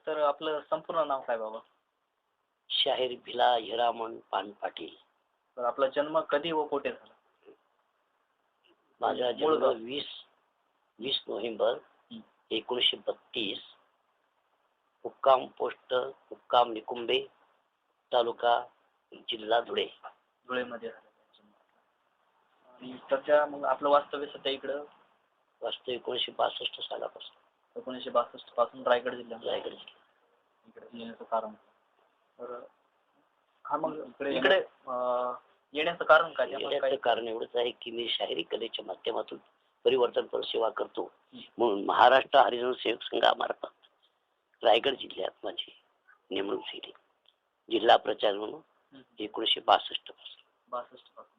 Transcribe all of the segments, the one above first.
तर आपलं संपूर्ण नाव काय बाबा? शाहीर भिला हिरामण पान पाटील. तर आपला जन्म कधी व कुठे झाला? माझा मूळ जन्म गाव? 20 नोव्हेंबर 1932, मुक्काम पोस्ट मुक्काम निकुंबे, तालुका जिल्हा धुळे. धुळेमध्ये झाला जन्म. आणि सध्या मग आपलं वास्तव्य सध्या इकडं वास्तव 1962 सालापासून 1962 पासून रायगड जिल्ह्यात रायगड जिल्हा. इकडे येण्याचं कारण. तर हा मग इकडे येण्याचं कारण काय? त्यामध्ये याचं काय? कारण एवढंच आहे की मी शाहिरी कलेच्या माध्यमातून परिवर्तनपर सेवा करतो म्हणून महाराष्ट्र हरिजन सेवक संघामार्फत रायगड जिल्ह्यात माझी नेमणूक झाली. जिल्हा प्रचार म्हणून 1962 पासून 62 पासून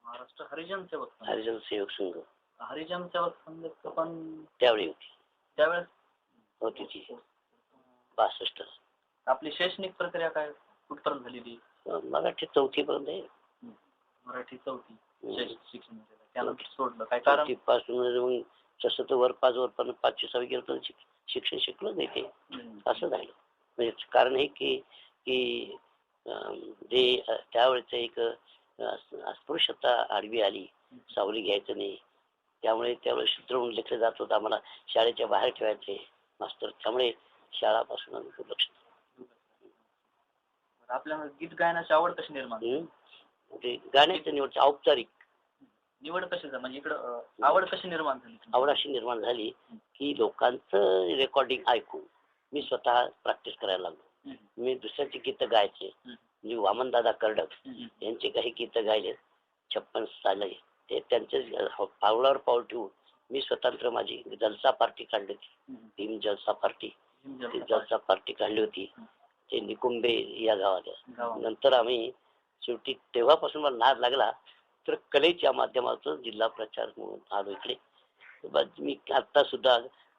महाराष्ट्र हरिजन सेवक संघ. हरिजन सेवक संघ हरिजन सेवक संघ पण त्यावेळी होती त्यावेळेस होती ती 62. आपली शैक्षणिक प्रक्रिया काय कुठपर्यंत झालेली? मराठी 4थी पर्यंत आहे. मराठी 4थी शिक्षण झालेलं. त्यानंतर सोडलं काय कारण? 4थी पासून मग तसं तर वर 5 5वी 6वी गेलं तर शिक्षण शिकलो नाही ते असं झालं. म्हणजे कारण हे की की जे त्यावेळेच एक अस्पृश्यता आडवी आली, सावली घ्यायचं नाही, त्यामुळे त्यावेळेस सूत्र म्हणून लेखलं जात होतं, आम्हाला शाळेच्या बाहेर ठेवायचे मास्तर, त्यामुळे शाळापासून आम्ही दुर्लक्ष. आपल्याला गीत गायनाची आवड कशी निर्माण? म्हणजे गाण्याचं निवड औपचारिक निवड कशी झाली? म्हणजे इकडं आवड कशी निर्माण झाली? आवड अशी निर्माण झाली की लोकांचं रेकॉर्डिंग ऐकून मी स्वतः प्रॅक्टिस करायला लागलो. मी दुसऱ्याचे गीत गायचे. म्हणजे वामनदादा कर्डक यांचे काही गीत गायले 56 साली. ते त्यांचे पावलावर पाऊल ठेवून मी स्वतंत्र माझी जलसा पार्टी काढली होती. भीम जलसा पार्टी जलसा पार्टी काढली होती ते निकुंबे या गावात. नंतर आम्ही शेवटी तेव्हापासून मला नाद लागला तर कलेच्या माध्यमातून जिल्हा प्रचार म्हणून आलो इकडे. मी आता सुद्धा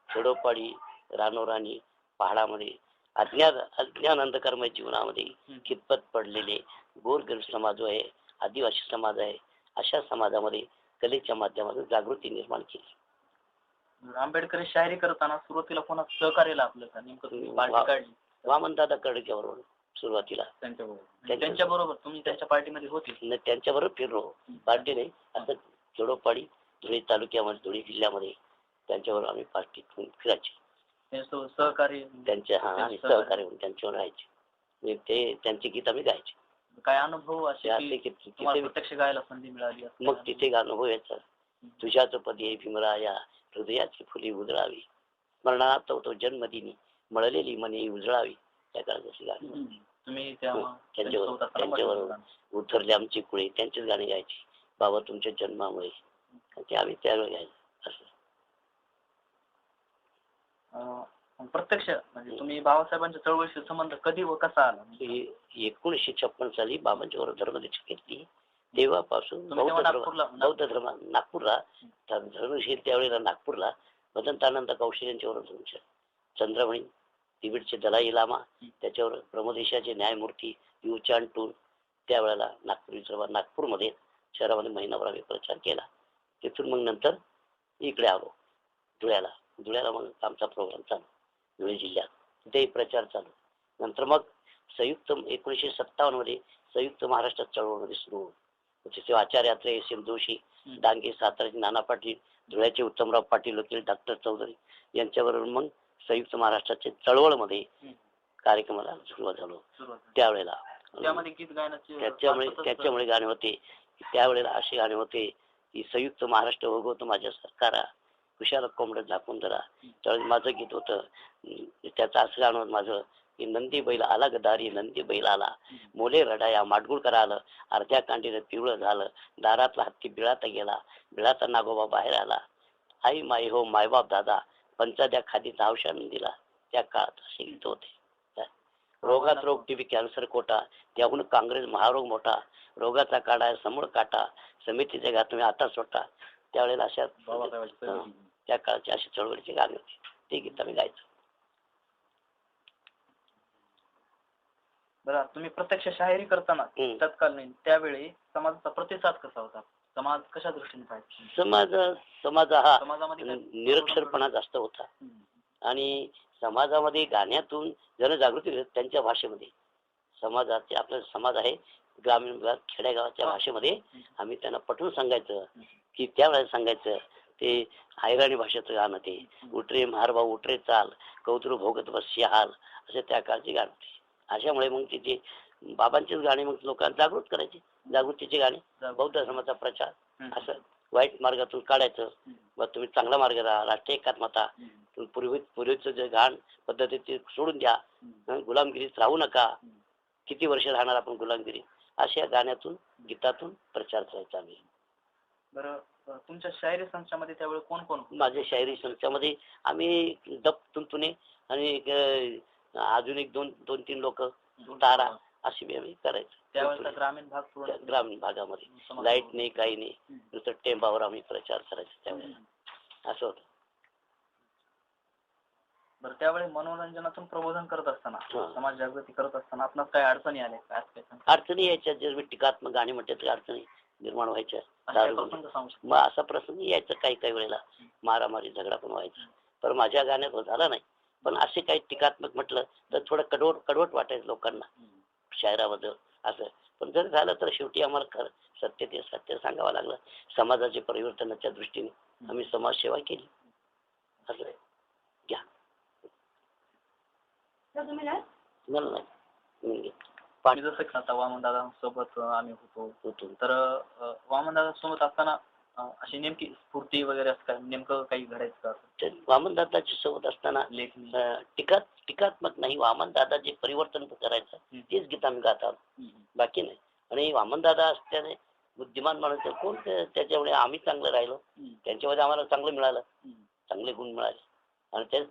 खेडोपाडी रानोराणी पहाडामध्ये अज्ञान अंधकर्मय जीवनामध्ये कितपत पडलेले गोरगरीब समाज आहे, आदिवासी समाज आहे, अशा समाजामध्ये कलेच्या माध्यमातून जागृती निर्माण केली. आंबेडकरी शायरी करताना सुरुवातीला कोणा सहकार्य लाभलं का? नेमकं पार्टी काढली? वामनदादा कर्डकेबरोबर सुरुवातीला. त्यांच्याबरोबर तुम्ही त्यांच्या पार्टीमध्ये होते? त्यांच्याबरोबर फिरलो, पार्टी नाही, असं खेडोपाडी धुळे तालुक्यामध्ये धुळे जिल्ह्यामध्ये त्यांच्याबरोबर आम्ही पार्टी फिरायचे. सहकार्य त्यांच्या आम्ही सहकार्य म्हणून त्यांच्यावर राहायचे. ते त्यांचे गीत आम्ही गायचे. काय अनुभव असे प्रत्यक्ष गायला संधी मिळाली? मग तिथे अनुभव यायचा. तुझ्याच पदी भीमराया हृदयाची फुली उजळावी, स्मरणात तो जन्मदिनी मळलेली मनी उजळावी, त्या काळाची गाणी तुम्ही त्यांच्यावर उतरले आमची कुळे, त्यांचेच गाणे गायचे. बाबा तुमच्या जन्मामुळे, ते आम्ही त्यावेळी गायचं. असं प्रत्यक्ष म्हणजे तुम्ही बाबासाहेबांच्या चळवळीशी संबंध कधी व कसा आला? 1956 साली बाबांच्या बरोबर धर्मदीक्षा घेतली. तेव्हापासून बौद्ध धर्म नागपूरला धर्मशील त्यावेळेला नागपूरला भदंतानंद कौशल यांच्यावर चंद्रमणी तिबेटचे दलाई लामा, त्याच्यावर ब्रह्मदेशाचे न्यायमूर्ती युचान टून, त्यावेळेला नागपूरमध्ये शहरामध्ये महिनाभर आम्ही प्रचार केला. तिथून मग नंतर इकडे आलो धुळ्याला मग आमचा प्रोग्राम चालू धुळे जिल्ह्यात, तिथेही प्रचार चालू. नंतर मग संयुक्त 1957 मध्ये संयुक्त महाराष्ट्र चळवळीमध्ये सुरू. तिथे आचार्य यात्रे एस.एम. जोशी, डांगे साताराचे नाना पाटील, धुळ्याचे उत्तमराव पाटील वकील, डॉक्टर चौधरी यांच्याबरोबर मग संयुक्त महाराष्ट्राचे चळवळमध्ये कार्यक्रमाला सुरुवात झालो. त्यावेळेला त्याच्यामुळे गाणे होते. त्यावेळेला असे गाणे होते की संयुक्त महाराष्ट्र भोगवतो माझ्या सरकारा, कुशाल कोंबड झाकून धरा. त्यावेळेस माझं गीत होतं, त्याचं असं गाणं होतं माझं की नंदी बैल आला गदारी, नंदी बैल आला, मोले रडाया माडगुळ आलं, अर्ध्या कांडीनं पिवळं झालं, दारातला हत्ती बिळात गेला, बिळाचा नागोबा बाहेर आला, आई माई हो मायबाप दादा, पंचाद्या खादीचा औषध दिला. त्या काळात असे गीत होते. रोगात रोग टीबी कॅन्सर कोटा, त्याहून काँग्रेस महारोग मोठा, रोगाचा काढा समूळ काटा, समितीचे घात तुम्ही आता सोटा. त्यावेळेला अशा त्या काळाचे असे चळवळीचे गाणे होते, ते गीत आम्ही गायचो. बरं, तुम्ही प्रत्यक्ष शाहिरी करताना तत्कालीन त्यावेळी समाजाचा प्रतिसाद कसा होता? समाज कशा दृष्टीने पाहिजे? समाज हा निरक्षरपणा जास्त होता आणि समाजामध्ये गाण्यातून जनजागृती त्यांच्या भाषेमध्ये. समाजाचे आपला समाज आहे ग्रामीण भाग खेडेगावाच्या भाषेमध्ये आम्ही त्यांना पटवून सांगायचं की त्यावेळेला सांगायचं ते हैराणी भाषेचं गाणं ते उठरे महारभाऊ उठरे चाल कौतरू भोगत बस हाल असे त्या काळचे गाणं होते. अशामुळे मग तिथे बाबांचेच गाणे मग लोकांना जागृत करायचे, जागृतीचे गाणे, बौद्ध धर्माचा प्रचार असं वाईट मार्गातून काढायचं. मग तुम्ही चांगला मार्ग राहा, राष्ट्रीय एकात्मता, पूर्वीचं जे घाण पद्धती सोडून द्या, गुलामगिरीत राहू नका, किती वर्ष राहणार आपण गुलामगिरी, अशा गाण्यातून गीतातून प्रचार करायचा आम्ही. बरं, तुमच्या शायरी संचामध्ये त्यावेळी कोण कोण? माझ्या शायरी संचामध्ये आम्ही दप तुंतुने आणि अजून एक दोन तीन लोक तारा अशी आम्ही करायचं. त्यावेळेस ग्रामीण भाग, ग्रामीण भागामध्ये लाईट नाही काही नाही, नुसतं टेंबावर आम्ही प्रचार करायचो त्यावेळेला असं होतं. बरं, त्यावेळी मनोरंजनातून प्रबोधन करत असताना, समाज जागृती करत असताना आपणास काही अडचणी आल्या काय? अडचणी यायच्या, जे टीकात्मक गाणी म्हणतात त्या अडचणी निर्माण व्हायच्या. मग असा प्रसंग यायचा काही वेळेला, मारामारी झगडा पण व्हायचा. पण माझ्या गाण्यात झाला नाही. पण असे काही टीकात्मक म्हटलं तर थोडं कडवट वाटायचं लोकांना शायराबद्दल असं. पण जर झालं तर शेवटी आम्हाला सत्य सांगावं लागलं. समाजाचे परिवर्तनाच्या दृष्टीने आम्ही समाजसेवा केली. असं घ्या पाणी. जसं की आता वामनदादा सोबत आम्ही होतो, तर वामनदादा सोबत असताना अशी नेमकी स्फूर्ती वगैरे असं काय नेमकं काही घडायचं का? वामनदादाच्या सोबत असताना टीकात्मक नाही, वामनदादा जे परिवर्तन करायचं तेच गीत आम्ही गात आहोत, बाकी नाही. आणि वामनदादा असल्याने बुद्धिमान माणूस कोण, त्याच्यामुळे आम्ही चांगलं राहिलो, त्यांच्यामध्ये आम्हाला चांगलं मिळालं, चांगले गुण मिळाले. आणि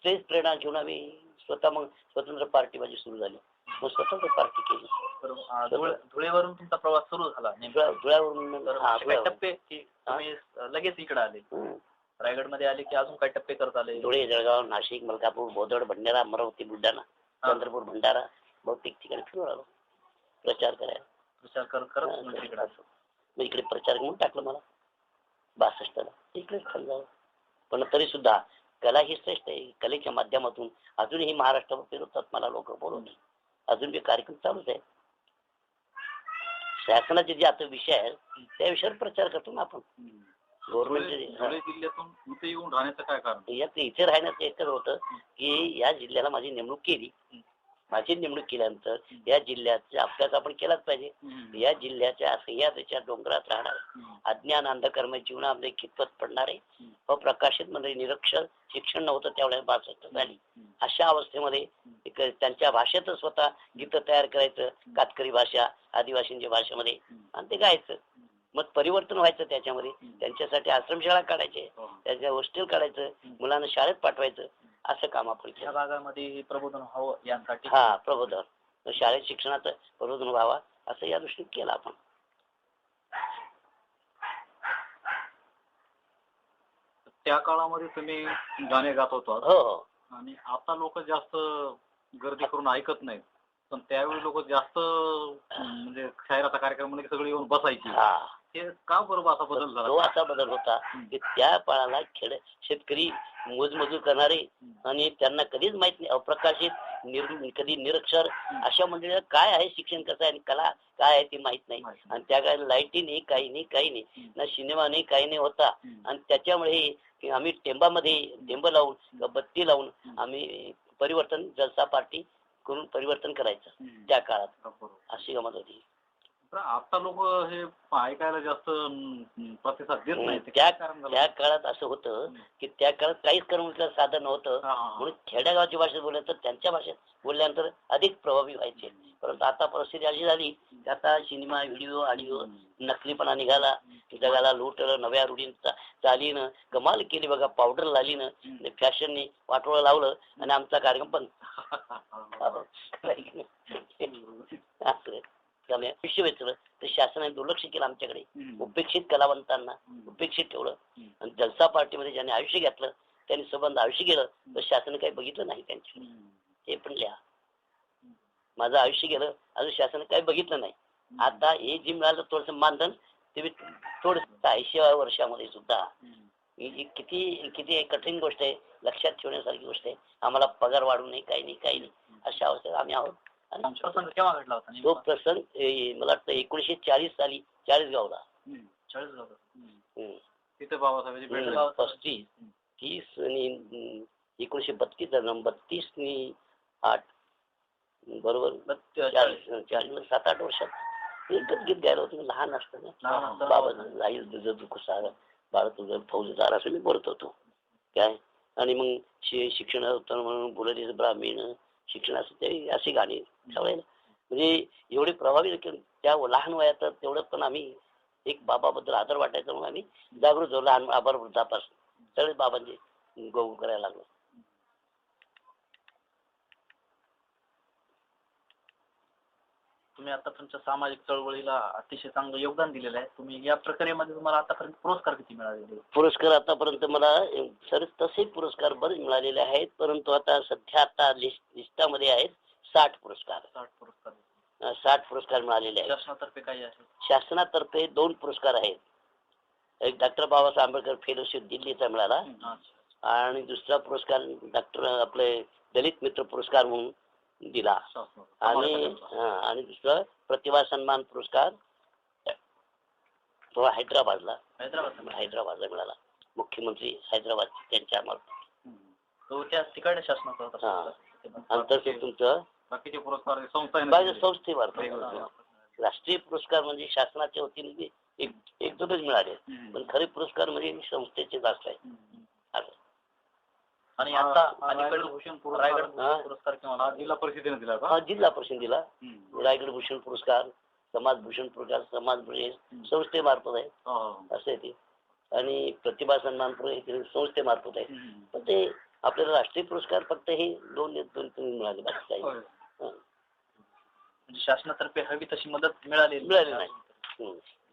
तेच प्रेरणा घेऊन आम्ही स्वतः मग स्वतंत्र पार्टी माझी सुरू झाली. मग स्वतंत्र पार्टी केली. धुळेवरून तुमचा प्रवास सुरू झाला. धुळ्यावरून टप्पे लगेच इकडे आले, रायगड मध्ये आले की अजून काय टप्पे करत आले? धुळे, जळगाव, नाशिक, मलकापूर, बोदड, भंडारा, अमरावती, बुलढाणा, चंद्रपूर, भंडारा, बहुतेक ठिकाणी फिरून आलो प्रचार करायला. प्रचार करत मग इकडे प्रचार म्हणून टाकलं मला 62ला, इकडेच खाल्लं. पण तरी सुद्धा कला ही श्रेष्ठ आहे. कलेच्या माध्यमातून अजूनही महाराष्ट्रावर फिरवतात मला लोक बोलवून. अजून बी कार्यक्रम चालूच आहे. शासनाचे जे आता विषय आहेत त्या विषयावर प्रचार करतो ना आपण. गव्हर्नमेंटचे जिल्ह्यातून इथे येऊन राहण्याचं काय कारण? इथे राहण्याचं एकच होतं की या जिल्ह्याला माझी नेमणूक केली. माझी नेमणूक केल्यानंतर या जिल्ह्याचा अभ्यास आपण केलाच पाहिजे. या जिल्ह्याच्या सह्याद्रीच्या डोंगरात राहणार अज्ञान अंधकर्म जीवनामध्ये कितपत पडणारे अप्रकाशित म्हणजे निरक्षर शिक्षण नव्हतं त्यावेळेला 62 झाली. अशा अवस्थेमध्ये त्यांच्या भाषेत स्वतः गीत तयार करायचं, कातकरी भाषा आदिवासींच्या भाषेमध्ये, आणि ते गायचं. मग परिवर्तन व्हायचं त्याच्यामध्ये. त्यांच्यासाठी आश्रमशाळा काढायचे, त्यांच्या हॉस्टेल काढायचं, मुलांना शाळेत पाठवायचं, असं काम आपण या भागामध्ये प्रबोधन व्हावं यासाठी. प्रबोधन, शाळेत शिक्षणाचं प्रबोधन व्हावा असं या दृष्टीने केलं आपण. त्या काळामध्ये तुम्ही गाणे गात होता. हो. आणि आता लोक जास्त गर्दी करून ऐकत नाहीत, पण त्यावेळी लोक जास्त म्हणजे शायराचा कार्यक्रम मध्ये सगळे येऊन बसायचे. हे का बरोबर असा बदल झाला? तो असा बदल होता की त्या काळाला शेतकरी मोजमजूर करणारे आणि त्यांना कधीच माहित नाही, अप्रकाशित कधी निरक्षर अशा मंडळीला काय आहे शिक्षण कसं आहे आणि कला काय आहे ते माहित नाही. आणि त्या काळाला लाईटी नाही, काही नाही, ना सिनेमा नाही, काही नाही होता. आणि त्याच्यामुळे आम्ही टेंब लावून बत्ती लावून आम्ही परिवर्तन जलसा पार्टी करून परिवर्तन करायचं त्या काळात. अशी गमत होती. आता लोक हे ऐकायला जास्त प्रतिसाद देत नाही. त्या काळात असं होतं की त्या काळात काहीच करमणुकीचं साधन नव्हतं, म्हणून खेड्यागावची भाषेत बोललं तर त्यांच्या भाषेत बोलल्यानंतर अधिक प्रभावी व्हायचे. परंतु आता परिस्थिती अशी झाली की आता सिनेमा, व्हिडिओ, ऑडिओ नकलीपणा निघाला, जगाला लुटलं, नव्या रूढींचा चालीनं कमाल केली बघा. पावडर लालीनं, फॅशनने वाटोळं लावलं आणि आमचा कार्यक्रम पण आयुष्य वेचलं. तर शासनाने दुर्लक्ष केलं आमच्याकडे. उपेक्षित कलावंतांना उपेक्षित ठेवलं. आणि जलसा पार्टीमध्ये ज्याने आयुष्य घेतलं त्यांनी संबंध आयुष्य गेलं, तर शासनाने काही बघितलं नाही त्यांच्याकडे. हे पण लिहा, माझं आयुष्य गेलं अजून शासनाने काही बघितलं नाही. आता हे जे मिळालं थोडस मानधन ते थोडं 80व्या वर्षामध्ये सुद्धा ही किती किती कठीण गोष्ट आहे, लक्षात ठेवण्यासारखी गोष्ट आहे. आम्हाला पगार वाढू नये, काही नाही. अशा अवस्थेत आम्ही आहोत. आणि प्रसंग केव्हा घडला होता तो प्रसंग मला वाटतं 1940 साली चाळीसगावला. 40 तिथे बाबासाहेबांची भेट झाली. 35 30 आणि 1932 आणि 8 बरोबर 40 7-8 वर्षात एकच गीत गायला होतं मी लहान असताना. बाबा जाईल तुझं दुःख सारा, बाळा तुझं फौजदार, असं मी बोलत होतो काय. आणि मग शिक्षण होतं म्हणून बोलत ब्राह्मीण शिक्षण असं ते अशी गाणी सगळ्याला म्हणजे एवढे प्रभावित केलं त्या लहान वयात. तेवढं पण आम्ही एक बाबाबद्दल आदर वाटायचा म्हणून आम्ही जागृत झालो लहान आभार वृद्धापासून सगळे बाबांचे गौ करायला लागलो. तुम्ही आता तुमच्या सामाजिक चळवळीला अतिशय चांगलं योगदान दिलेलं आहे. तुम्ही या प्रक्रियेमध्ये तुम्हाला आतापर्यंत पुरस्कार किती मिळालेले? पुरस्कार आतापर्यंत मला सर तसे पुरस्कार बरेच मिळालेले आहेत, परंतु आता सध्या आता लिस्टामध्ये आहेत 60 पुरस्कार. 60 पुरस्कार मिळालेले आहेत. शासनातर्फे काही आहे? शासनातर्फे 2 पुरस्कार आहेत. एक डॉक्टर बाबासाहेब आंबेडकर फेलोशिप दिल्लीचा मिळाला आणि दुसरा पुरस्कार डॉक्टर आपले दलित मित्र पुरस्कार म्हणून दिला. आणि दुसरा प्रतिभा सन्मान पुरस्कार तो हैदराबादला मिळाला. मुख्यमंत्री हैदराबाद त्यांच्या मार्फत तिकडे शासनाचा होता. तसेच तुमचं बाकीचे पुरस्कार संस्थेमार्फत. राष्ट्रीय पुरस्कार म्हणजे शासनाच्या वतीने एक दोनच मिळाले, पण खरे पुरस्कार म्हणजे संस्थेचे जास्त आहे. आणि आता रायगड भूषण पुरस्कार किंवा जिल्हा परिषदेने दिला का? जिल्हा परिषद दिला. रायगड भूषण पुरस्कार, समाज भूषण पुरस्कार समाज संस्थेमार्फत आहे असं आहे ते. आणि प्रतिभा सन्मान संस्थेमार्फत आहे. पण ते आपल्याला राष्ट्रीय पुरस्कार फक्त हे दोन मिळाले, बाकी काही म्हणजे शासनातर्फे हवी तशी मदत मिळाली नाही.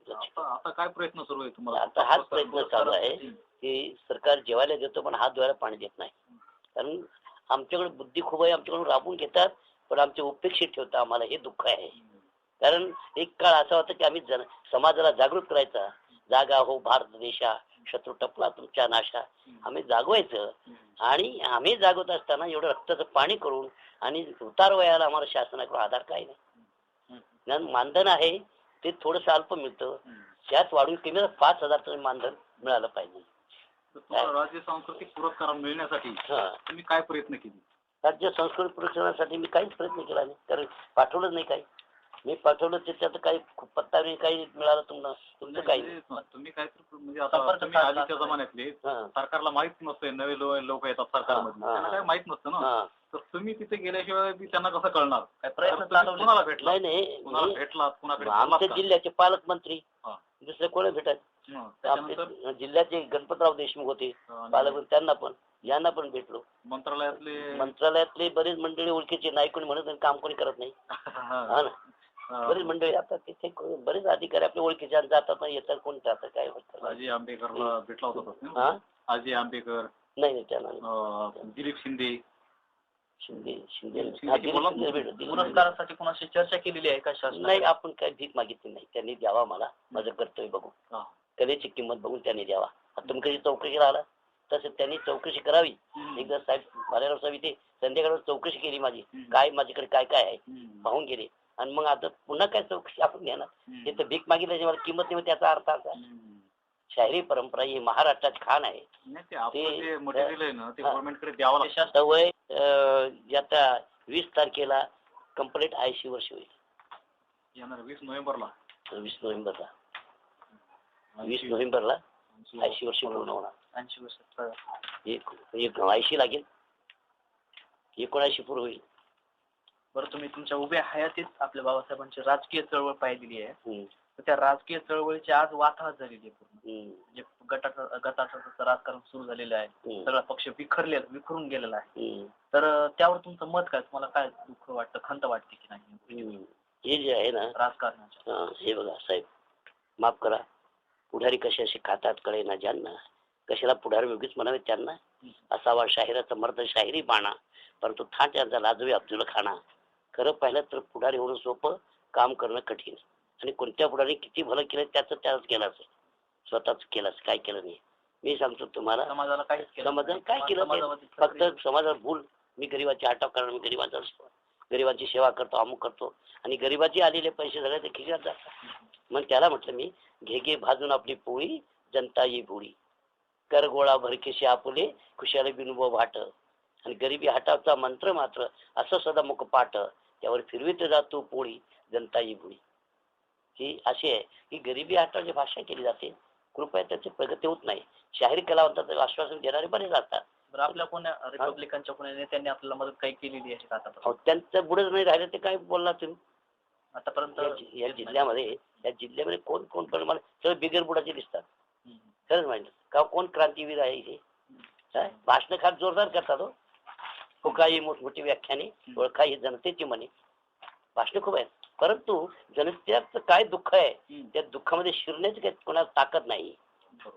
आता काय प्रयत्न सुरू आहे तुम्हाला? आता हाच प्रयत्न चालू आहे की सरकार जेवायला देतो पण हात धुवायला पाणी देत नाही. कारण आमच्याकडे बुद्धी खूप आहे, आमच्याकडून राबवून घेतात पण आमच्या उपेक्षित ठेवतात. आम्हाला हे दुःख आहे. कारण एक काळ असा होता की आम्ही समाजाला जागृत करायचा. जागा हो भारत देशा, शत्रू टपला तुमच्या नाशा. आम्ही जागवायचं आणि आम्ही जागवत असताना एवढं रक्ताचं पाणी करून आणि उतार वयाला आम्हाला शासनाकडून आधार काही नाही. मानधन आहे ते थोडंसं अल्प मिळतं, त्यात वाढून कमी 5,000 मानधन मिळालं पाहिजे. राज्य सांस्कृतिक पुरस्कार मिळण्यासाठी तुम्ही काय प्रयत्न केले? राज्य सांस्कृतिक पुरस्कारासाठी मी काहीच प्रयत्न केला नाही, कारण पाठवलंच नाही. काही मी पाठवलं त्याच्यात काही पत्ता नाही, काही मिळालं तुमचं काही. तुम्ही काय म्हणजे आता तुम्ही आधीच्या जमान्यातले सरकारला माहित नसतं, नवे लोक येतात सरकारमध्ये, त्यांना काय माहित नसतं ना. तर तुम्ही तिथे गेल्याशिवाय त्यांना कसं कळणार? काय प्रयत्न कुणाला भेटला? नाही कुणाला भेटला? कुणाकडे? आमच्या जिल्ह्याचे पालकमंत्री, दुसरे कोणी भेटत. जिल्ह्याचे गणपतराव देशमुख होते पालकमंत्री, त्यांना पण यांना पण भेटलो. मंत्रालयातले बरेच मंडळी ओळखीचे नाही, कोणी म्हणत काम कोणी करत नाही. हा ना, बरेच मंडळी आता तिथे बरेच अधिकारी आपल्या ओळखीचे जातात नाही, येतात कोण जातात काय होतं. अजय आंबेकरला भेटला होता? अजय आंबेकर नाही, त्यांना दिलीप शिंदे पुरस्कारासाठी कोणाशी चर्चा केलेली आहे का? नाही, आपण काही भीक मागितली नाही. त्यांनी द्यावा, मला माझं कर्तव्य बघून, कलेची किंमत बघून त्यांनी द्यावा. तुम्ही कधी चौकशी राहिला तसं त्यांनी चौकशी करावी. एकदा साहेब बालेराव साहेब इथे संध्याकाळवर चौकशी केली माझी, काय माझ्याकडे काय काय आहे पाहून गेले. आणि मग आता पुन्हा काय चौकशी आपण घेणार? तिथं भीक मागितल्याची मला किंमत नाही, त्याचा अर्थ असा. शाहिरी परंपरा ही महाराष्ट्राची खाण आहे. सवय आता 20 तारखेला कंप्लीट 80 वर्ष होईल. 20 नोव्हेंबरला 80 वर्ष पूर्ण होणार. 80 लागेल, 79 पूर्ण होईल. बरं, तुम्ही तुमच्या उभ्या हयातीत आपल्या बाबासाहेबांची राजकीय चळवळ पाहिलेली आहे. तर त्या राजकीय चळवळीची आज वाताहत झालेली आहे पूर्ण. म्हणजे गटाचं राजकारण सुरू झालेलं आहे, सगळा पक्ष विखरून गेलेला आहे. तर त्यावर तुमचं मत काय? तुम्हाला काय दुःख वाटतं, खंत वाटते की नाही? हे जे आहे ना राजकारणाच्या, हे बघा साहेब, माफ करा, पुढारी कशाशी खातात कळे ना ज्यांना, कशाला पुढारी योगीच म्हणावे त्यांना. असावा शाहिराचा मर्द शाहिरी बाणा, परंतु था त्यांचा लाजवी अब्दुल खाना. खरं पाहिलं तर पुढारी होणं सोपं, काम करणं कठीण. आणि कोणत्या पुढारी किती भलं केलं त्याच केलंच, स्वतःच केलंच, काय केलं नाही. मी सांगतो तुम्हाला, समाजाला काय केलं, समाजाने काय केलं ते फक्त समाजात भूल. मी गरिबाची हटाव करणार, मी गरिबाचा असतो, गरिबांची सेवा करतो, अमुक करतो, आणि गरिबाचे आलेले पैसे सगळे ते खिशात जातात. मग त्याला म्हटलं मी, घे घे भाजून आपली पोळी, जनता ये भोळी, कर गोळा भरकेशी आपुले, खुशाले बिनबो भाट, आणि गरिबी हटावचा मंत्र मात्र असं सदा मुख पाठ, त्यावर फिरवित जातो पोळी, जनता ये भोळी. ही अशी आहे की गरिबी हटावची भाषा केली जाते, कृपया त्याची प्रगती होत नाही. शाहीर कलावंताचं आश्वासन देणारे बरेच असतात. आपल्या कोण्या रिपब्लिकनच्या कोण्या नेत्यांनी आपल्याला मदत काही केलेली आहे का आता? त्यांचं बुडच नाही राहिलं ते काय बोलला तुम्ही आतापर्यंत? या जिल्ह्यामध्ये कोण कोण पण मला सगळं बिगर बुडाचे दिसतात. खरंच माहिती का कोण क्रांतीवीर आहे इथे? भाषण खात जोरदार करतात हो, काही मोठमोठी व्याख्याने, ओळखा ही जनतेची म्हणे, भाषण खूप आहेत, परंतु जनतेचं काय दुःख आहे त्या दुःखामध्ये शिरण्याची काही कोणाला ताकद नाही.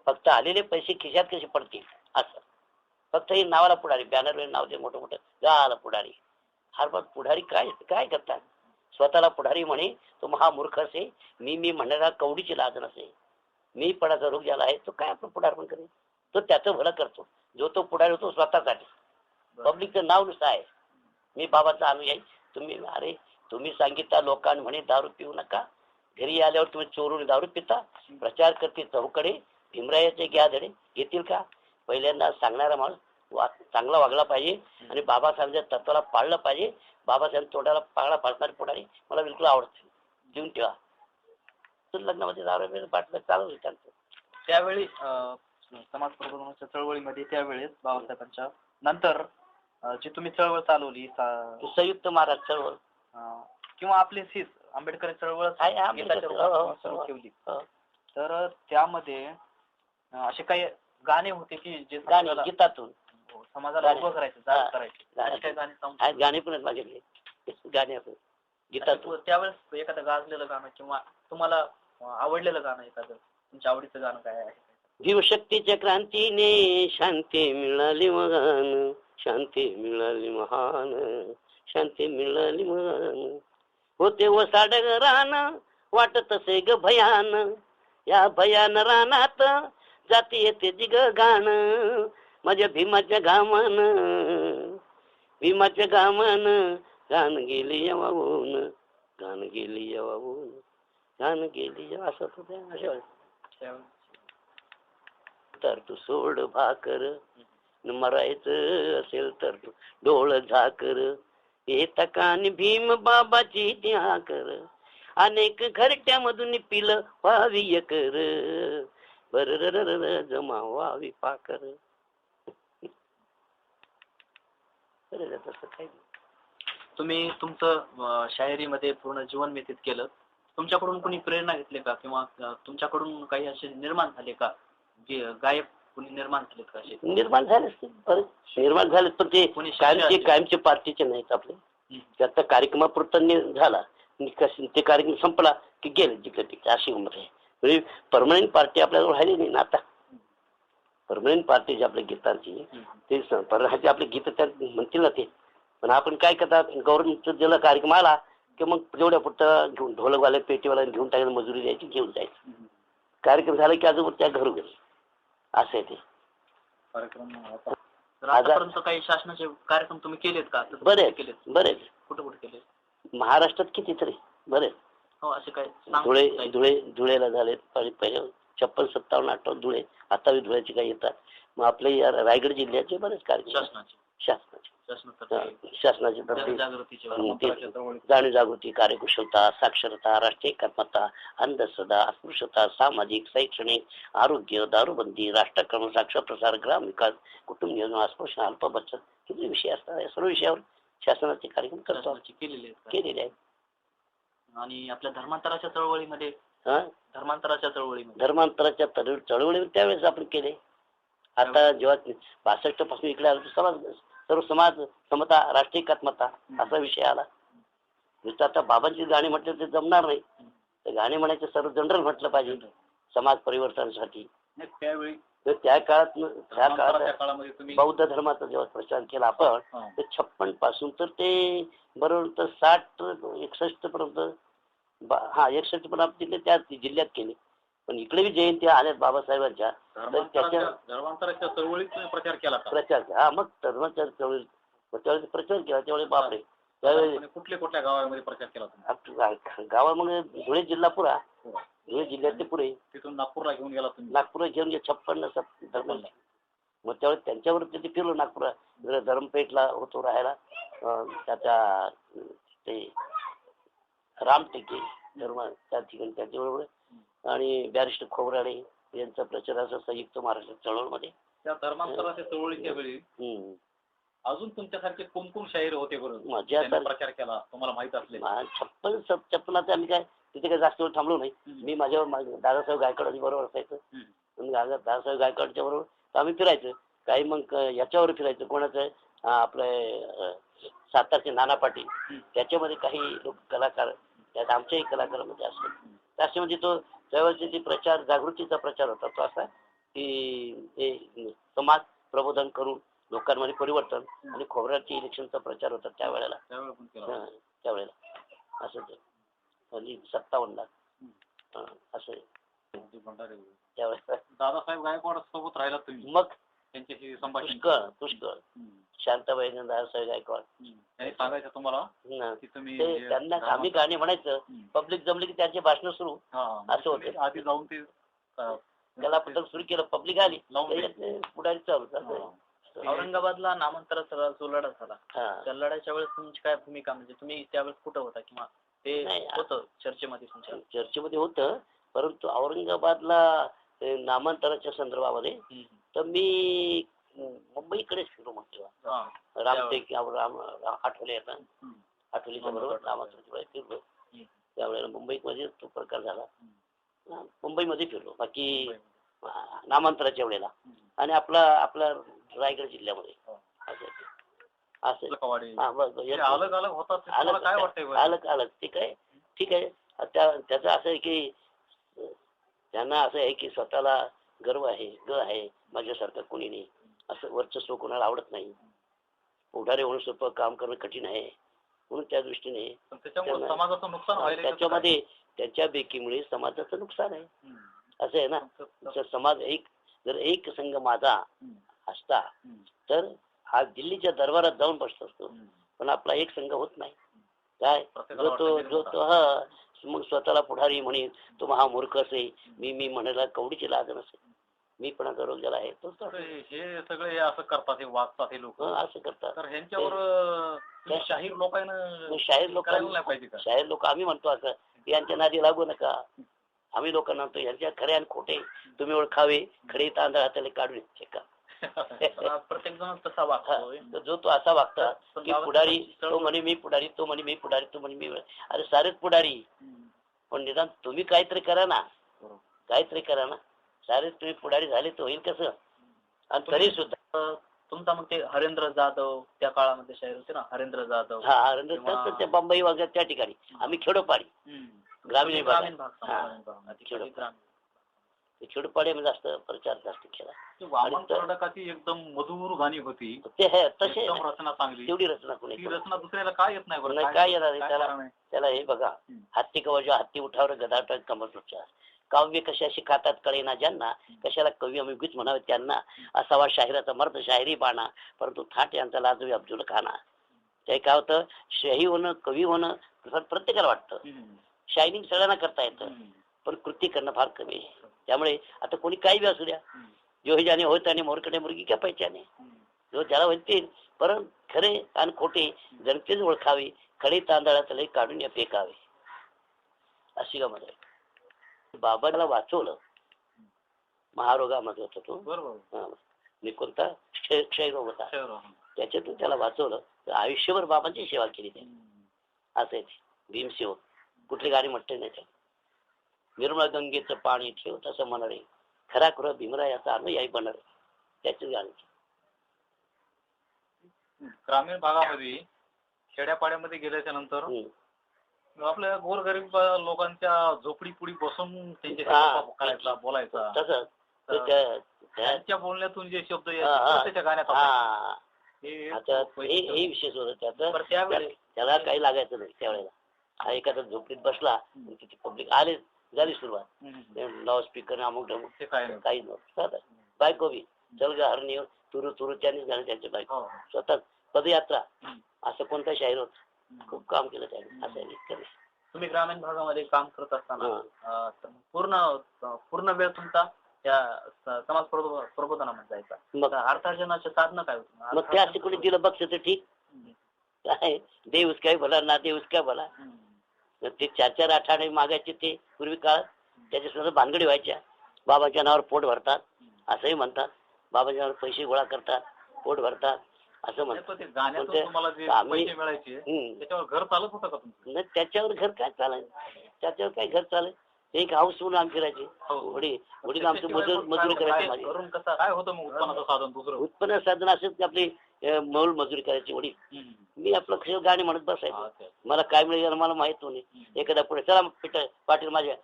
फक्त आलेले पैसे खिशात कसे पडतील असं, फक्त हे नावाला पुढारी, बॅनरवर नाव दे मोठं मोठं, झाला पुढारी. हर बार पुढारी काय काय करतात? स्वतःला पुढारी म्हणे तो महामूर्ख असे, मी म्हणणारा कवडीची लाज नसे. मी पणाचा रोग झाला आहे तो काय आपण पुढारपण करेल? तो त्याचं भलं करतो. जो तो पुढारी होतो स्वतःसाठी, पब्लिकचं नाव नुसतं आहे. मी बाबाचा अनुयायी. तुम्ही सांगितलं लोकांना म्हणे दारू पिऊ नका, घरी आल्यावर तुम्ही चोरून दारू पिता, प्रचार करते चौकडे, भीमरायाचे घ्या धडे, घेतील का? पहिल्यांदा सांगणारा माणूस चांगला वागला पाहिजे आणि बाबासाहेबांच्या तत्वाला पाळलं पाहिजे. बाबासाहेब तोंडाला पागळा पाळणारे पुढारी मला बिलकुल आवडते. देऊन ठेवा. तर लग्नामध्ये दारू पाठलं चालू त्यांचं. त्यावेळी समाज प्रबोधनाच्या चळवळीमध्ये त्यावेळेस बाबासाहेबांच्या नंतर जी तुम्ही चळवळ चालवली, संयुक्त महाराष्ट्र चळवळ किंवा आपली सीस आंबेडकरी चळवळ ठेवली, तर त्यामध्ये असे काही गाणे होते की जे गीतातून समाजाला उभं करायचं, गाणे पण माझ्याकडे गाणे आपण गीतातून. त्यावेळेस एखादं गाजलेलं गाणं किंवा तुम्हाला आवडलेलं गाणं, एखादं तुमच्या आवडीचं गाणं काय आहे? भीमशक्तीच्या क्रांतीने शांती मिळाली महान, शांती मिळाली महान, शांती मिळाली महान, होते वसाडग रान वाटत असे ग भयान, या भयान रानात जाती येते जिग गाण, माझ्या भीमाच्या घामान, भीमाच्या घामान, गाण गेली वाहून, गाण गेली वाहून, गाण गेली असं होत्या. तर तू सोड भाकर, मरायचं असेल तर तू डोळ झाकर, येता कान भीम बाबाची त्या कर, अनेक घरट्यामधून पिलं व्हावी कर, बर जमा व्हावी पाकर. तसं काही तुम्ही तुमचं शायरीमध्ये पूर्ण जीवन व्यतीत केलं. तुमच्याकडून कोणी प्रेरणा घेतली का, किंवा तुमच्याकडून काही असे निर्माण झाले का, जे गायक कोणी निर्माण झालेत का? असे निर्माण झाले निर्माण झाले, पण ते कायमचे पार्टीचे नाहीत आपले. त्याचा कार्यक्रमापुरता झाला, ते कार्यक्रम संपला की गेले जिकडे तिकडे, अशी गंमत आहे. म्हणजे परमनंट पार्टी आपल्याजवळ राहिली नाही ना आता. परमनंट पार्टी जी आपल्या गीतांची ते आपले गीत त्या म्हणतील ना ते, पण आपण काय करतात, गव्हर्नमेंटचा जेव्हा कार्यक्रम आला की मग जेवढ्या पुरतं घेऊन ढोलकवाल्या पेटीवाला घेऊन टाकायला, मजुरी द्यायची, घेऊन जायचं. कार्यक्रम झाला की अजून त्या घरोघरी असं आहे ते कार्यक्रम. काही शासनाचे कार्यक्रम तुम्ही केलेत का? बरेच. कुठे कुठे केले? महाराष्ट्रात कितीतरी बरेच. हो, असे काय? धुळेला झाले पहिले 56-57 आठवण धुळे, आता धुळ्याची काही येतात. मग आपले रायगड जिल्ह्याचे बरेच कार्यक्रम शासनाचे जाणीव जागृती, कार्यकुशलता, साक्षरता, राष्ट्रीय एकात्मता, अंधश्रद्धा, अस्पृश्यता, सामाजिक, शैक्षणिक, आरोग्य, दारूबंदी, राष्ट्रक्रम, साक्षर प्रसार, ग्राम विकास, कुटुंब नियोजन, अस्पृश्य, अल्प बचत, किती विषय असतात. या सर्व विषयावर शासनाचे कार्यक्रम करतो केलेले आहेत. आणि आपल्या धर्मांतराच्या चळवळीमध्ये त्यावेळेस आपण केले. आता जेव्हा 62 पासून इकडे आलो सर्व समाज समता, राष्ट्रीय एकात्मता असा विषय आला. नुसतं आता बाबांची गाणी म्हटलं ते जमणार नाही, तर गाणी म्हणायचे सर्व जनरल म्हटलं पाहिजे समाज परिवर्तनासाठी. त्या काळात बौद्ध धर्माचा जेव्हा प्रचार केला आपण, ते 56 पासून तर ते बरोबर तर 60-61 पर्यंत, 61 पर्यंत त्या जिल्ह्यात केले. पण इकडे बी जयंती आल्यात बाबासाहेबांच्या, तर त्याच्या धर्मांतराच्या चळवळीत प्रचार केला का? प्रचार, हा मग धर्मांतर चळवळी त्यावेळेस प्रचार केला. त्यावेळेस बापरे, त्यावेळेस कुठल्या गावामध्ये प्रचार केला गावामध्ये धुळे जिल्हा पुरा, धुळे जिल्ह्यातले पुरे, तिथून नागपूरला घेऊन गेला तुम्ही? नागपूरला घेऊन 56 धर्म. मग त्यावेळेस त्यांच्यावर तिथे फिरलो नागपूर धर्मपेठला होतो राहायला. त्याच्या ते रामटेके धर्म त्या ठिकाणी त्यांच्याबरोबर, आणि बॅरिस्टर खोबराडे यांचा प्रचार असा संयुक्त महाराष्ट्र चळवळमध्ये. त्या धर्मांतराच्या चळवळीच्या वेळी अजून तुमच्यासारखे कोण कोण शाहीर होते बरोबर प्रचार केला तुम्हाला माहित असले? 56 आम्ही काय तिथे काही जास्त वेळ थांबलो नाही. मी माझ्या दादासाहेब गायकवाड बरोबर असायचं. दादासाहेब गायकवाडच्या बरोबर तर आम्ही फिरायचं. काही मग याच्यावर फिरायचं, कोणाचं आपलं सातारचे नाना पाटील, त्याच्यामध्ये काही लोक कलाकार, त्यात आमच्याही कलाकारामध्ये असतो. त्याचे म्हणजे तो त्यावेळेस जी प्रचार जागृतीचा प्रचार होता तो असा की समाज प्रबोधन करून लोकांमध्ये परिवर्तन, आणि खोबऱ्याची इलेक्शनचा प्रचार होता त्यावेळेला असं ते 57ला असं त्यावेळेस दादासाहेब गायकवाड सोबत राहिला तुम्ही? मग त्यांच्याशी संभाषण पुष्कळ शांताबाई दादासाहेब गायकवाड त्यांनी सांगायचं तुम्हाला की तुम्ही त्यांना आम्ही गाणे म्हणायचं, पब्लिक जमले की त्यांचे भाषण सुरू असं होतं. आधी जाऊन ते त्याला पटकन सुरू केलं, पब्लिक आली पुढारी चालू. औरंगाबादला नामांतराचा जो लढा झाला त्या लढ्याच्या वेळेस तुमची काय भूमिका, म्हणजे तुम्ही त्यावेळेस कुठं होता किंवा ते होतं चर्चेमध्ये? तुमच्या चर्चेमध्ये होतं, परंतु औरंगाबादला नामांतराच्या संदर्भामध्ये तर मी मुंबईकडेच फिरू मग तेव्हा. रामटेक आठवले येतात, आठवलीच्या बरोबर नामांतराच्या वेळेस फिरलो. त्यावेळेला मुंबईमध्ये तो प्रकार झाला, मुंबईमध्ये फिरलो बाकी नामांतराच्या वेळेला. आणि आपला रायगड जिल्ह्यामध्ये अलग ते काय ठीक आहे. त्याचं असं आहे की त्यांना असं आहे की स्वतःला गर्व आहे माझ्यासारखं कोणी नाही, असं वर्चस्व कोणाला आवडत नाही. पुढारी होणं सोपं, काम करणं कठीण आहे. म्हणून त्या दृष्टीने समाजाचं नुकसान त्याच्यामध्ये त्यांच्या बेकीमुळे समाजाचं नुकसान आहे. असं आहे ना, समाज जर एक संघ माझा असता तर हा दिल्लीच्या दरबारात जाऊन बसत असतो, पण आपला एक संघ होत नाही. काय जो तो मग स्वतःला पुढारी म्हणे तो महामूर्ख असे, मी म्हणायला कवडीची लाज नसे, मी पण रोग ज्याला आहे तो. हे सगळे असं करतात, हे वाचतात हे लोक असं करतात. तर ह्यांच्यावर शाहीर लोक आम्ही म्हणतो असं, यांच्या नादी लागू नका. आम्ही लोकांना म्हणतो यांच्या खरे आणि खोटे तुम्ही ओळखावे, खरे तांदळ हाताले काढून का. प्रत्येक जण तसा वागतो, जो तो असा वागतात की पुढारी तो म्हणे मी पुढारी, तो म्हणे मी पुढारी, तो म्हणे मी. अरे सारेच पुढारी, पण निदान तुम्ही काहीतरी करा ना, सारेच तुम्ही पुढारी झाले तर होईल कसं. आणि तरी सुद्धा तुमचा मग ते हरेंद्र जाधव त्या काळामध्ये शाहीर होते ना, हरेंद्र जाधव. हरेंद्र ते बंबई वगैरे त्या ठिकाणी, आम्ही खेडोपाडी ग्रामीण भाग खेडोपाडी जास्त प्रचार जास्त केला. एकदम मधुर गाणी होती ते तसे रचना चांगली, तेवढी रचना कोणी रचना दुसऱ्याला काय येत नाही. काय येणार त्याला हे बघा, हत्ती कवच हत्ती उठावर गदाट कमरच्या, काव्य कशाशी खातात कळेना ज्यांना, कशाला कवी आम्ही उगीच म्हणावे त्यांना, असावा शाहिराचा मर्द शाहिरी बाणा, परंतु थाट यांचा लाजवी अब्दुल खाना. ते काय होतं, शाही होणं कवी होणं प्रत्येकाला वाटतं, शायनिंग सगळ्यांना करता येतं, पण कृती करणं फार कमी आहे. त्यामुळे आता कोणी काही बी असू द्या, जो ज्याने होत आणि मोरकडे मुलगी क्या पैशाने, जो ज्याला होतील, परंतु खरे आणि खोटे जनतेच ओळखावे, खडे तांदळातले काढून या फेकावे. अशी गमत आहे. बाबाला वाचवलं, महारोगामध्ये होता तो, कोणता क्षयरोग होता, त्याच्यातून त्याला वाचवलं. तर आयुष्यभर बाबांची सेवा केली त्याने. असं आहे भीमसेवक, कुठली गाणी म्हटली नाही. निर्मळ गंगेचं पाणी ठेव तसं म्हणाले, खरा खुरा भीमरायाचा अनुयायी बनले, त्याची गाणी. ग्रामीण भागामध्ये खेड्यापाड्यामध्ये गेल्याच्या नंतर आपल्या गोरगरीब लोकांच्या झोपडी पुढी बसून त्यांच्या बोलायचा, त्यांच्या बोलण्यातून जे शब्द त्याच्या गाण्यात हे विशेष होतं त्याचं. त्याला काही लागायचं नाही त्यावेळेला. एखादा झोपडीत बसला, तिथे पब्लिक आले झाली सुरुवात. लाऊड स्पीकर अमुक ढमुक ते काही नव्हतं. बायको बी चल ग हरणी तुरु तुरु त्यांनीच गाणं त्यांच्या बायको स्वतः पदयात्रा असं कोणता शाहीर होत. खूप काम केलं त्याने. असं इतकं. तुम्ही ग्रामीण भागामध्ये काम करत असताना पूर्ण वेळ तुमचा त्या समाज प्रबोधनामध्ये जायचा. मग अर्थार्जनाचे साधन काय होतं? मग त्या कोणी दिलं बघतं तर ठीक. काय देव काय भला ना देव काय भला. ते 4-4 आठाणे मागायचे ते पूर्वी काळात. त्याच्यासुद्धा भानगडी व्हायच्या. बाबाच्या नावावर पोट भरतात असंही म्हणतात. बाबाच्या नावावर पैसे गोळा करतात पोट भरतात असं म्हणतात. त्याच्यावर घर चालत होतं का तुमचं? नाही त्याच्यावर घर काय चालायचं. त्याच्यावर काय घर चालेल. एक हाऊस म्हणून आम्ही फिरायचे. वडील आमचं मजुरी करायची. काय होतं मग उत्पन्नाचं साधन? दुसरं उत्पन्न साधन असेल आपली मौल मजुरी करायची वडील. मी आपलं गाणे म्हणत बसायचं. मला काय मिळेल मला माहित नाही. एखादा पुढे चला पाटील माझ्या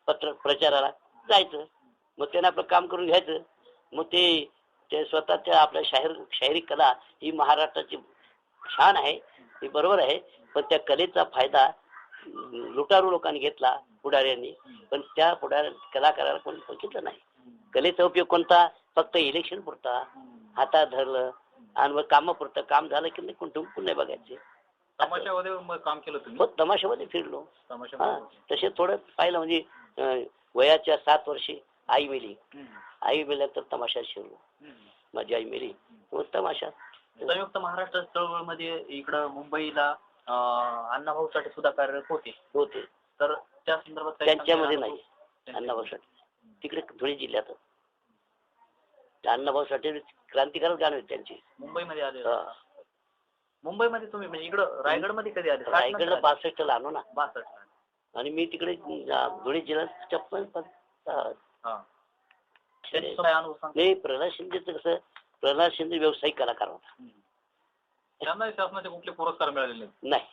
प्रचाराला जायचं. मग त्याने आपलं काम करून घ्यायचं. मग ते स्वतःच्या आपल्या शाहिरी कला ही महाराष्ट्राची छान आहे. ही बरोबर आहे. पण त्या कलेचा फायदा लुटारू लोकांनी घेतला पुढाऱ्यांनी. पण त्या कलाकाराला कोणी बघितलं नाही. कलेचा उपयोग कोणता? फक्त इलेक्शन पुरता हातात धरलं आणि मग कामापुरतं काम झालं की नाही कुंठून नाही बघायचे. तमाशामध्ये काम केलं तुम्ही? मग तमाशामध्ये फिरलो. तसे थोडं पाहिलं म्हणजे वयाच्या 7 वर्षी आई मेली. आई मेल्यानंतर तमाशा शिरलो. माझी आई मेली तमाशा. संयुक्त महाराष्ट्र चळवळीमध्ये इकडं मुंबईला अण्णाभाऊ साठे सुद्धा कार्यरत होते. तर त्या संदर्भात त्यांच्यामध्ये नाही. अण्णाभाऊ साठे तिकडे धुळे जिल्ह्यात. अण्णाभाऊ साठे क्रांतिकारक गाणं होते त्यांची. मुंबईमध्ये आले? मुंबईमध्ये तुम्ही म्हणजे इकडं रायगडमध्ये कधी आले? रायगडला 62 ला आलो ना. 62. आणि मी तिकडे धुळे जिल्ह्यात 56. नाही प्रल्हाद शिंदेचं कसं, प्रल्हाद शिंदे व्यावसायिक कलाकार होता. त्यांना शासनाचे कुठले पुरस्कार मिळालेले नाही.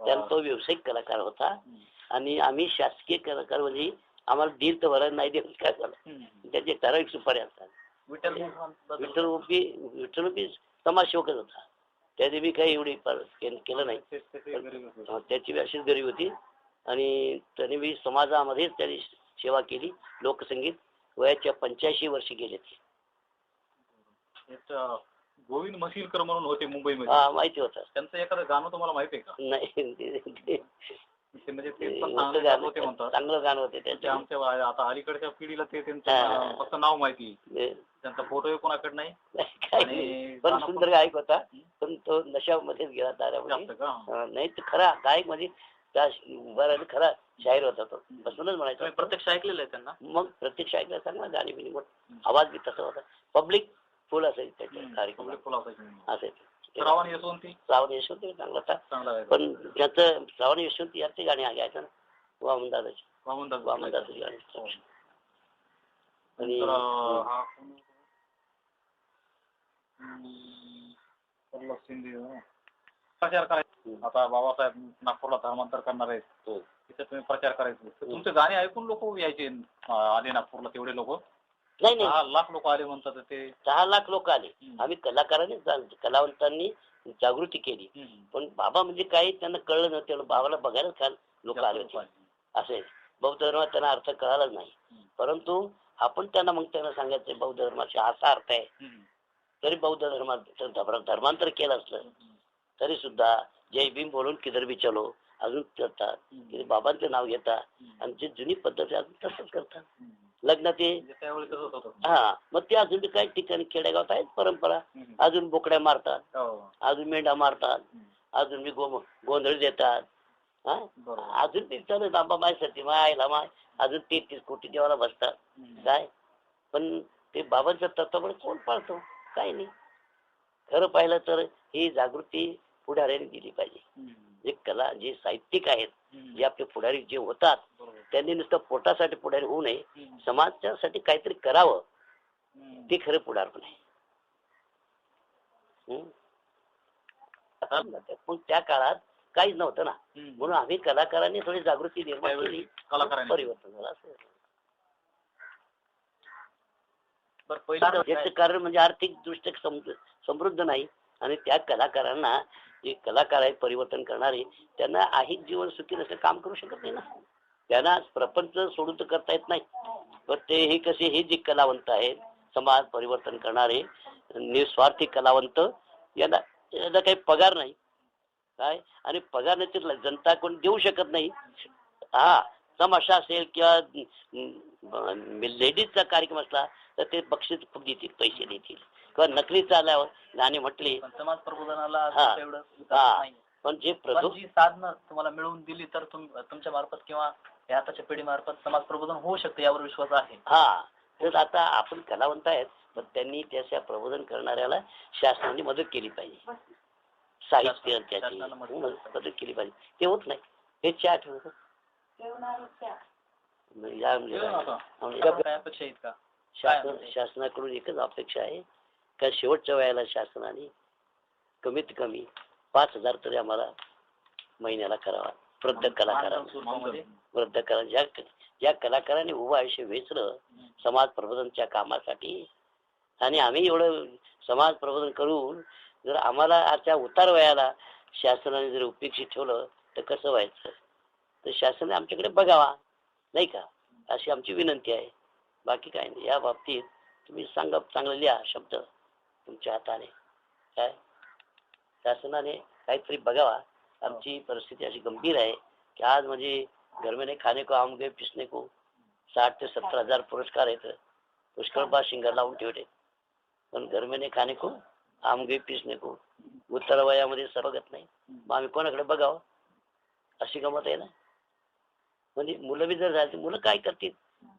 त्यांना तो व्यावसायिक कलाकार होता. आणि आम्ही शासकीय कलाकार म्हणजे आम्हाला दिल तर भरायला नाही दिलं काय झालं. त्याचे ठराविक सुपारी असतात. विठ्ठल उभी समाजसेवकच होता. त्याने मी काही एवढी केलं नाही. त्याची अशीच गरीब होती. आणि त्याने मी समाजामध्येच त्यांनी सेवा केली. लोकसंगीत वयाच्या 85 वर्षी गेले ते. गोविंद मशिलकर म्हणून होते मुंबईमध्ये. हा माहिती होतं. त्यांचं एखादं गाणं तुम्हाला माहिती आहे का? नाही. म्हणजे चांगलं गाणं होते त्याचे. आमच्या आता अलीकडच्या पिढीला ते त्यांचं फक्त नाव माहिती. त्यांचा फोटोही कोणाकडे नाही. पण सुंदर गायक होता. पण तो नशामध्येच गेला दारामध्ये. नाही तर खरा गायक म्हणजे त्या बरं खरा शाहीर होता तो. बसूनच म्हणायचं. प्रत्यक्ष ऐकलेलं आहे त्यांना? मग प्रत्यक्ष ऐकलं चांगला गाणी बिणी आवाज बी तसा होता. पब्लिक फुल असायची त्याच्या कार्यक्रम असायचं. श्रावण यशवंती चांगला होता. पण त्याचं श्रावण यशवंती याचे गाणे घ्यायचं ना. वामनदादाची गाणी. आणि प्रचार करायचा. आता बाबासाहेब नागपूरला धर्मांतर करणार आहेत. तिथे तुम्ही प्रचार करायचे. तुमचे गाणे ऐकून लोक यायचे आले नागपूरला तेवढे लोक? नाही 6 लाख लोक आले म्हणतात ते. 6 लाख लोक आले. आम्ही कलाकारांनी कलावंतांनी जागृती केली. पण बाबा म्हणजे काही त्यांना कळलं नव्हतं. बाबाला बघायला लोक आले होते. असे बौद्ध धर्मात त्यांना अर्थ कळालाच नाही. परंतु आपण त्यांना मग त्यांना सांगायचं बौद्ध धर्माचा असा अर्थ आहे. तरी बौद्ध धर्मात धर्मांतर केलं असलं तरी सुद्धा जय भीम बोलून किधर बी चलो अजून करतात. बाबांचं नाव घेतात आणि जी जुनी पद्धत आहे अजून तसंच करतात. लग्न ते मग ते अजून काही ठिकाणी खेडेगावात आहेत परंपरा. अजून बोकड्या मारतात. अजून मेंढा मारतात. अजून मी गोंधळ देतात. अजून ते चालू बाबा माझ्यासाठी मायला माय अजून 33 कोटी देवाला बसतात. काय पण ते बाबांचं तत्व कोण पाळतो? काही नाही. खरं पाहिलं तर ही जागृती पुढाऱ्यांनी दिली पाहिजे. जे कला जे साहित्यिक आहेत जे आपले पुढारी जे होतात त्यांनी नुसतं पोटासाठी पुढारी होऊ नये. समाजासाठी काहीतरी करावं ते खरं पुढारपण आहे. पण त्या काळात काहीच नव्हतं ना. म्हणून आम्ही कलाकारांनी थोडी जागृती निर्माण केली. परिवर्तन झालं असं. याचं कारण म्हणजे आर्थिक दृष्ट्या समृद्ध नाही. आणि त्या कलाकारांना जे कलाकार आहेत परिवर्तन करणारे त्यांना ऐहिक जीवन सुखी नसलं काम करू शकत नाही ना. त्यांना प्रपंच सोडून तर करता येत नाही. पण ते हे कसे, हे जे कलावंत आहेत, समाज परिवर्तन करणारे निस्वार्थी कलावंत, यांना यांना काही पगार नाही काय, आणि पगार नाही तर जनता कोण देऊ शकत नाही. हा, तमाशा असेल किंवा लेडीजचा कार्यक्रम असला तर ते बक्षीस खूप देतील, पैसे देतील. किंवा नकली चालल्यावर गाणे म्हटले समाज प्रबोधनाला हा. एवढं हा. नाही. पण जे पण जी साधनं तुम्हाला मिळवून दिली तर तुमच्या मार्फत किंवा या आताच्या पिढी मार्फत समाज प्रबोधन होऊ शकते, यावर विश्वास आहे. हा, तर आता आपण कलावंत आहेत, पण त्यांनी त्याच्या प्रबोधन करणाऱ्याला शासनाने मदत केली पाहिजे. साहित्य त्याची मदत केली पाहिजे. ते होत नाही. हे चहा ठेवतो काय अपेक्षा आहेत का? शासनाकडून एकच अपेक्षा आहे का शेवटच्या वेळेला शासनाने कमीत कमी 5,000 तरी आम्हाला महिन्याला करावा. वृद्ध कलाकारांना ज्या कलाकारांनी उभं आयुष्य वेचलं समाज प्रबोधनच्या कामासाठी, आणि आम्ही एवढं समाज प्रबोधन करून जर आम्हाला आजच्या उतार वयाला शासनाने जर उपेक्षित ठेवलं तर कसं व्हायचं. तर शासनाने आमच्याकडे बघावा, नाही का, अशी आमची विनंती आहे. बाकी काय नाही. या बाबतीत तुम्ही सांगा, चांगलं लिहा शब्द तुमच्या हाताने. काय शासनाने काहीतरी बघावा. आमची परिस्थिती अशी गंभीर आहे की आज म्हणजे घर में नहीं खाने को आम गए पिसने को 60 ते 70,000 पुरस्कार आहेत. पुष्कळ बा शिंगर लावून ठेवले, पण घर में नहीं खाने को आम गए पिसने को उत्तर वयामध्ये बघत नाही. मग आम्ही कोणाकडे बघावं, अशी गमत आहे ना. म्हणजे मुलं बी जर झाली, मुलं काय करतील,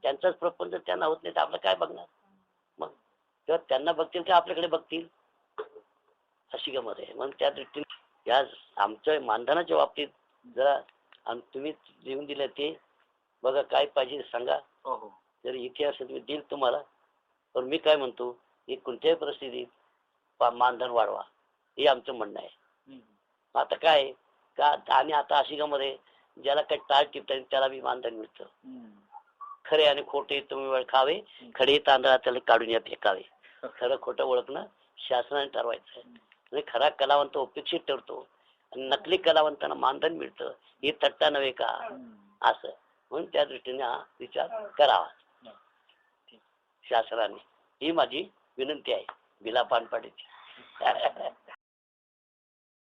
त्यांचाच प्रपंच त्यांना होत नाही तर आपलं काय बघणार. मग तेव्हा त्यांना बघतील का आपल्याकडे बघतील, अशी गमत आहे. मग त्या दृष्टीने या आमच्या मानधनाच्या बाबतीत जरा तुम्ही लिहून दिलं ते बघा, काय पाहिजे सांगा. जर इतिहास तुम्ही देईल तुम्हाला. पण मी काय म्हणतो, की कोणत्याही परिस्थितीत मानधन वाढवा, हे आमचं म्हणणं आहे. आता काय का, आणि आता अशी गमत आहे, ज्याला काही टाळ टिपता त्याला बी मानधन मिळतं. खरे आणि खोटे तुम्ही वेळ खावे, खडे तांदळा त्याला काढून या फेकावे. खरं खोटं ओळखणं शासनाने ठरवायचं आहे. म्हणजे खरा कलावंत उपेक्षित ठरतो, नकली कलावंतांना मानधन मिळतं, हे तट्टा नव्हे का, असं. म्हणून त्या दृष्टीने हा विचार करावा शासनाने, ही माझी विनंती आहे. बिला पानपाडीची.